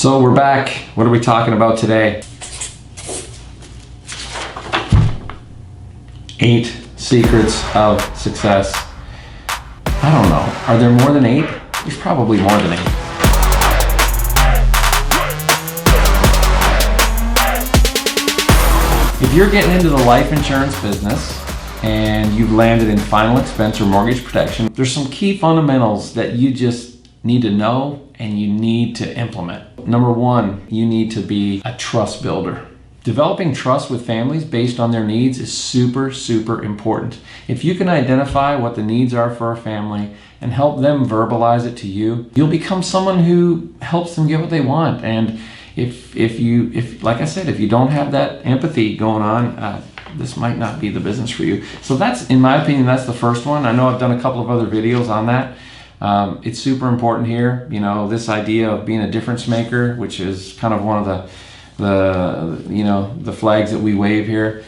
So we're back. What are we talking about today? 8 secrets of success. I don't know. Are there more than 8? There's probably more than 8. If you're getting into the life insurance business and you've landed in final expense or mortgage protection, there's some key fundamentals that you just need to know and you need to implement. Number 1, you need to be a trust builder. Developing trust with families based on their needs is super, super important. If you can identify what the needs are for a family and help them verbalize it to you, you'll become someone who helps them get what they want. And if like I said, if you don't have that empathy going on, this might not be the business for you. So that's, in my opinion, that's the first one. I know I've done a couple of other videos on that. It's super important here. You know, this idea of being a difference maker, which is kind of one of the flags that we wave here,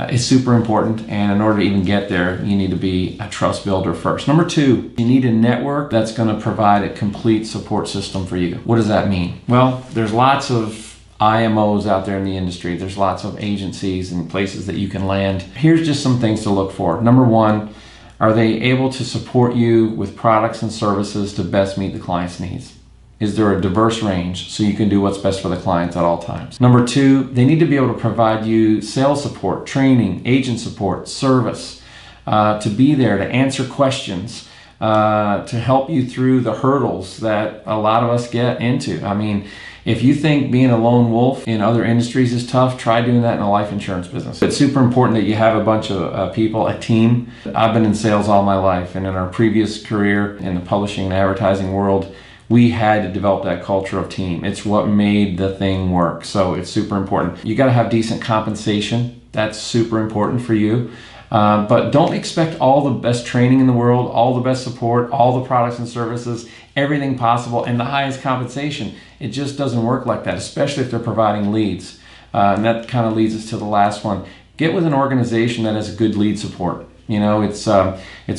is super important. And in order to even get there, you need to be a trust builder first. Number 2, you need a network that's going to provide a complete support system for you. What does that mean? Well, there's lots of IMOs out there in the industry. There's lots of agencies and places that you can land. Here's just some things to look for. Number 1, are they able to support you with products and services to best meet the client's needs? Is there a diverse range so you can do what's best for the clients at all times? Number 2, they need to be able to provide you sales support, training, agent support, service, to be there to answer questions, to help you through the hurdles that a lot of us get into. I mean, if you think being a lone wolf in other industries is tough, try doing that in the life insurance business. It's super important that you have a bunch of people, a team. I've been in sales all my life, and in our previous career in the publishing and advertising world, we had to develop that culture of team. It's what made the thing work. So it's super important. You got to have decent compensation. That's super important for you. But don't expect all the best training in the world, all the best support, all the products and services, everything possible, and the highest compensation. It just doesn't work like that, especially if they're providing leads. And that kind of leads us to the last one. Get with an organization that has good lead support. You know, it's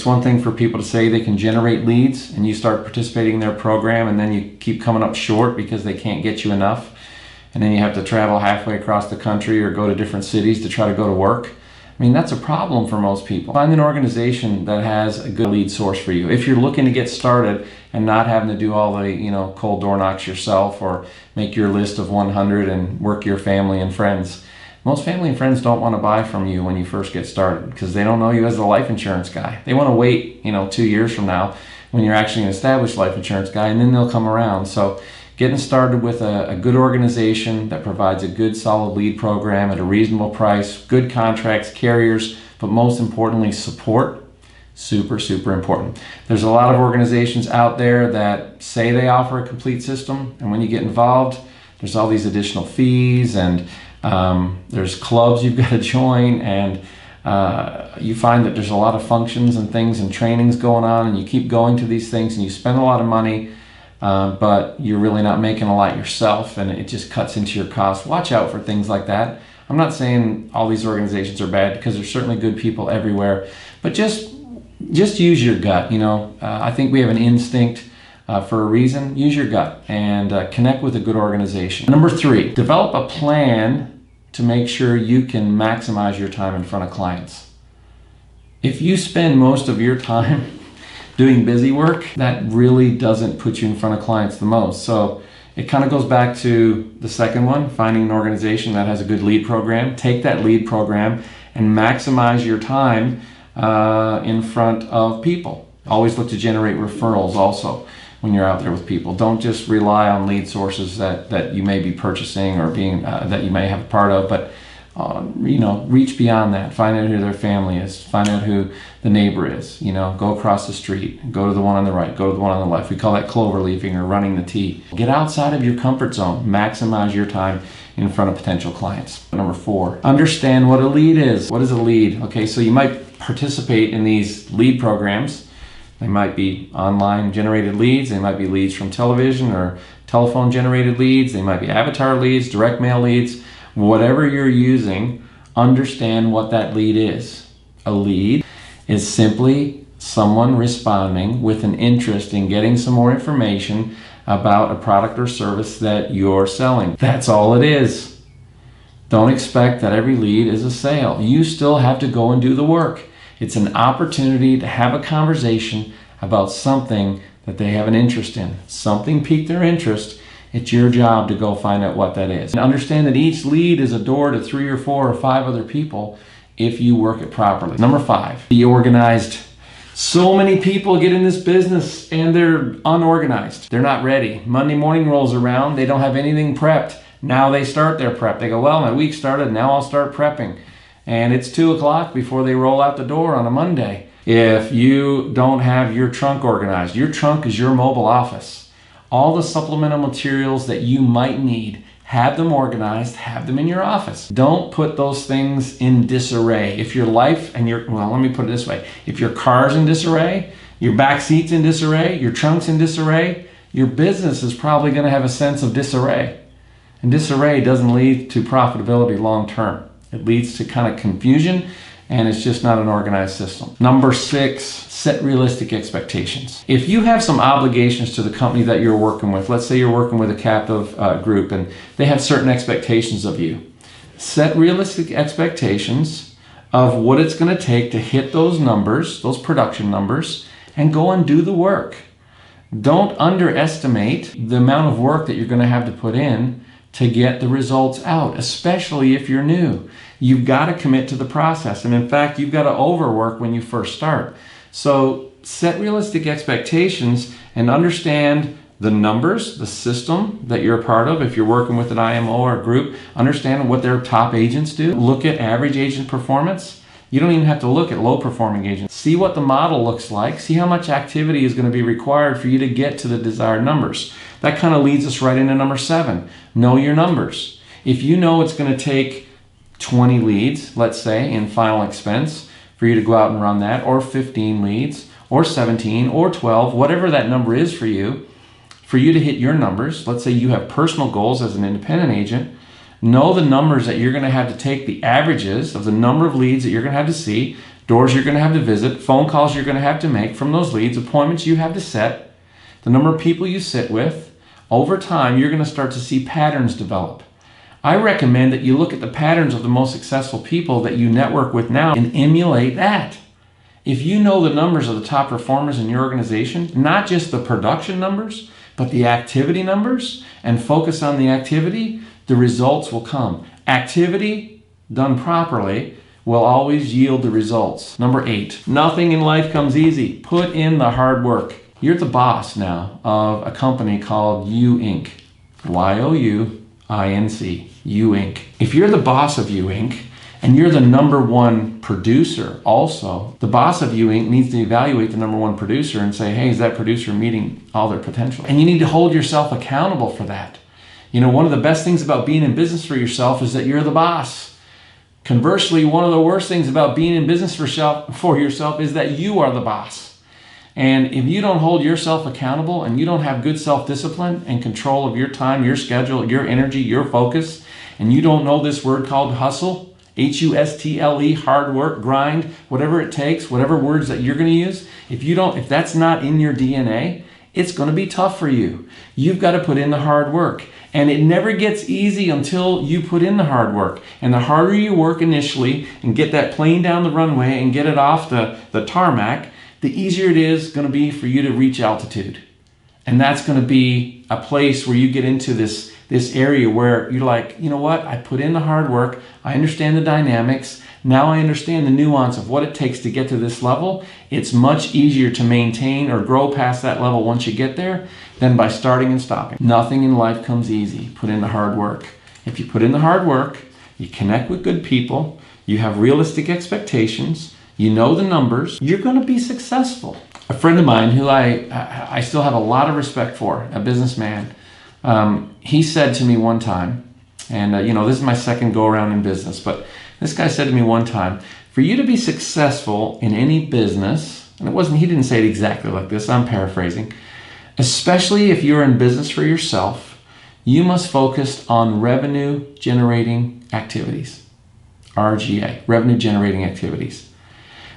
one thing for people to say they can generate leads and you start participating in their program and then you keep coming up short because they can't get you enough. And then you have to travel halfway across the country or go to different cities to try to go to work. I mean, that's a problem for most people. Find an organization that has a good lead source for you. If you're looking to get started and not having to do all the, cold door knocks yourself or make your list of 100 and work your family and friends. Most family and friends don't want to buy from you when you first get started because they don't know you as a life insurance guy. They want to wait, 2 years from now when you're actually an established life insurance guy, and then they'll come around. So getting started with a good organization that provides a good solid lead program at a reasonable price, good contracts, carriers, but most importantly, support. Super, super important. There's a lot of organizations out there that say they offer a complete system, and when you get involved, there's all these additional fees and there's clubs you've got to join, and you find that there's a lot of functions and things and trainings going on, and you keep going to these things and you spend a lot of money, but you're really not making a lot yourself, and it just cuts into your costs. Watch out for things like that. I'm not saying all these organizations are bad, because there's certainly good people everywhere, but just use your gut. I think we have an instinct for a reason. Use your gut and connect with a good organization. Number 3, develop a plan to make sure you can maximize your time in front of clients. If you spend most of your time doing busy work, that really doesn't put you in front of clients the most. So it kind of goes back to the second one, finding an organization that has a good lead program. Take that lead program and maximize your time in front of people. Always look to generate referrals also when you're out there with people. Don't just rely on lead sources that you may be purchasing or being that you may have a part of, but reach beyond that. Find out who their family is. Find out who the neighbor is. Go across the street. Go to the one on the right. Go to the one on the left. We call that clover leafing or running the T. Get outside of your comfort zone. Maximize your time in front of potential clients. Number 4, understand what a lead is. What is a lead? Okay, so you might participate in these lead programs. They might be online generated leads. They might be leads from television or telephone generated leads. They might be avatar leads, direct mail leads. Whatever you're using, understand what that lead is. A lead is simply someone responding with an interest in getting some more information about a product or service that you're selling. That's all it is. Don't expect that every lead is a sale. You still have to go and do the work. It's an opportunity to have a conversation about something that they have an interest in. Something piqued their interest. It's your job to go find out what that is. And understand that each lead is a door to 3 or 4 or 5 other people if you work it properly. Number 5, be organized. So many people get in this business and they're unorganized. They're not ready. Monday morning rolls around, they don't have anything prepped. Now they start their prep. They go, well, my week started, now I'll start prepping. And it's 2 o'clock before they roll out the door on a Monday. If you don't have your trunk organized, your trunk is your mobile office. All the supplemental materials that you might need, have them organized, have them in your office. Don't put those things in disarray. If your life and your, well, let me put it this way. If your car's in disarray, your back seat's in disarray, your trunk's in disarray, your business is probably going to have a sense of disarray. And disarray doesn't lead to profitability long term. It leads to kind of confusion, and it's just not an organized system. Number 6, set realistic expectations. If you have some obligations to the company that you're working with, let's say you're working with a captive group and they have certain expectations of you, set realistic expectations of what it's going to take to hit those numbers, those production numbers, and go and do the work. Don't underestimate the amount of work that you're going to have to put in to get the results out, especially if you're new. You've got to commit to the process. And in fact, you've got to overwork when you first start. So set realistic expectations and understand the numbers, the system that you're a part of. If you're working with an IMO or a group, understand what their top agents do. Look at average agent performance. You don't even have to look at low performing agents. See what the model looks like. See how much activity is going to be required for you to get to the desired numbers. That kind of leads us right into number 7. Know your numbers. If you know it's going to take 20 leads, let's say, in final expense for you to go out and run that, or 15 leads, or 17, or 12, whatever that number is for you to hit your numbers. Let's say you have personal goals as an independent agent. Know the numbers that you're going to have to take, the averages of the number of leads that you're going to have to see, doors you're going to have to visit, phone calls you're going to have to make from those leads, appointments you have to set, the number of people you sit with. Over time, you're going to start to see patterns develop. I recommend that you look at the patterns of the most successful people that you network with now and emulate that. If you know the numbers of the top performers in your organization, not just the production numbers, but the activity numbers, and focus on the activity, the results will come. Activity done properly will always yield the results. Number 8, nothing in life comes easy. Put in the hard work. You're the boss now of a company called U Inc. Y-O-U-I-N-C. U Inc. If you're the boss of U Inc. and you're the number 1 producer also, the boss of U Inc. needs to evaluate the number 1 producer and say, hey, is that producer meeting all their potential? And you need to hold yourself accountable for that. You know, one of the best things about being in business for yourself is that you're the boss. Conversely, one of the worst things about being in business for yourself is that you are the boss. And if you don't hold yourself accountable and you don't have good self-discipline and control of your time, your schedule, your energy, your focus, and you don't know this word called hustle, H-U-S-T-L-E, hard work, grind, whatever it takes, whatever words that you're going to use, if that's not in your DNA, it's going to be tough for you. You've got to put in the hard work. And it never gets easy until you put in the hard work. And the harder you work initially and get that plane down the runway and get it off the tarmac, the easier it is going to be for you to reach altitude. And that's going to be a place where you get into this area where you're like, you know what? I put in the hard work. I understand the dynamics. Now I understand the nuance of what it takes to get to this level. It's much easier to maintain or grow past that level once you get there than by starting and stopping. Nothing in life comes easy. Put in the hard work. If you put in the hard work, you connect with good people, you have realistic expectations, you know the numbers, you're going to be successful. A friend of mine who I still have a lot of respect for, a businessman, he said to me one time, and this is my second go around in business, but this guy said to me one time, for you to be successful in any business, and he didn't say it exactly like this, I'm paraphrasing, especially if you're in business for yourself, you must focus on revenue generating activities, RGA, revenue generating activities.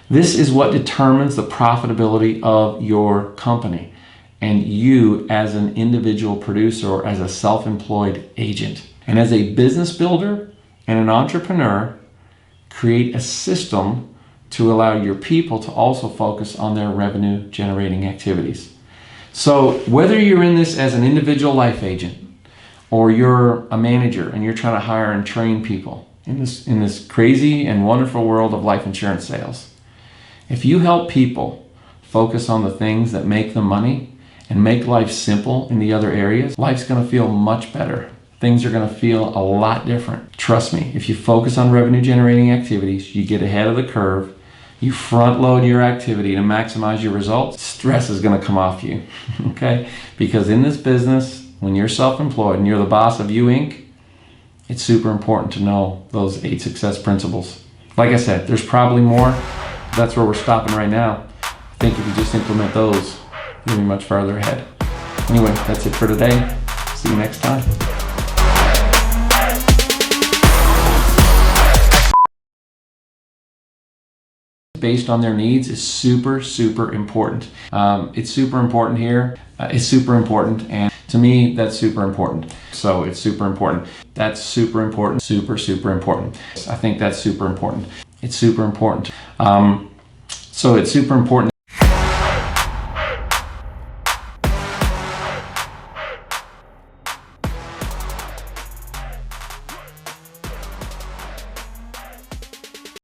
This is what determines the profitability of your company. and you as an individual producer or as a self-employed agent. And as a business builder and an entrepreneur, create a system to allow your people to also focus on their revenue generating activities. So whether you're in this as an individual life agent or you're a manager and you're trying to hire and train people in this crazy and wonderful world of life insurance sales, if you help people focus on the things that make them money and make life simple in the other areas, life's going to feel much better. Things are going to feel a lot different. Trust me, if you focus on revenue generating activities, you get ahead of the curve, you front load your activity to maximize your results, stress is going to come off you, okay? Because in this business, when you're self-employed and you're the boss of you Inc., it's super important to know those 8 success principles. Like I said, there's probably more. That's where we're stopping right now. I think if you just implement those, you'll be much farther ahead. Anyway, that's it for today. See you next time. Based on their needs is super important. It's super important here. It's super important, and to me that's super important. So it's super important. That's super important. Super important. I think that's super important. It's super important. So it's super important.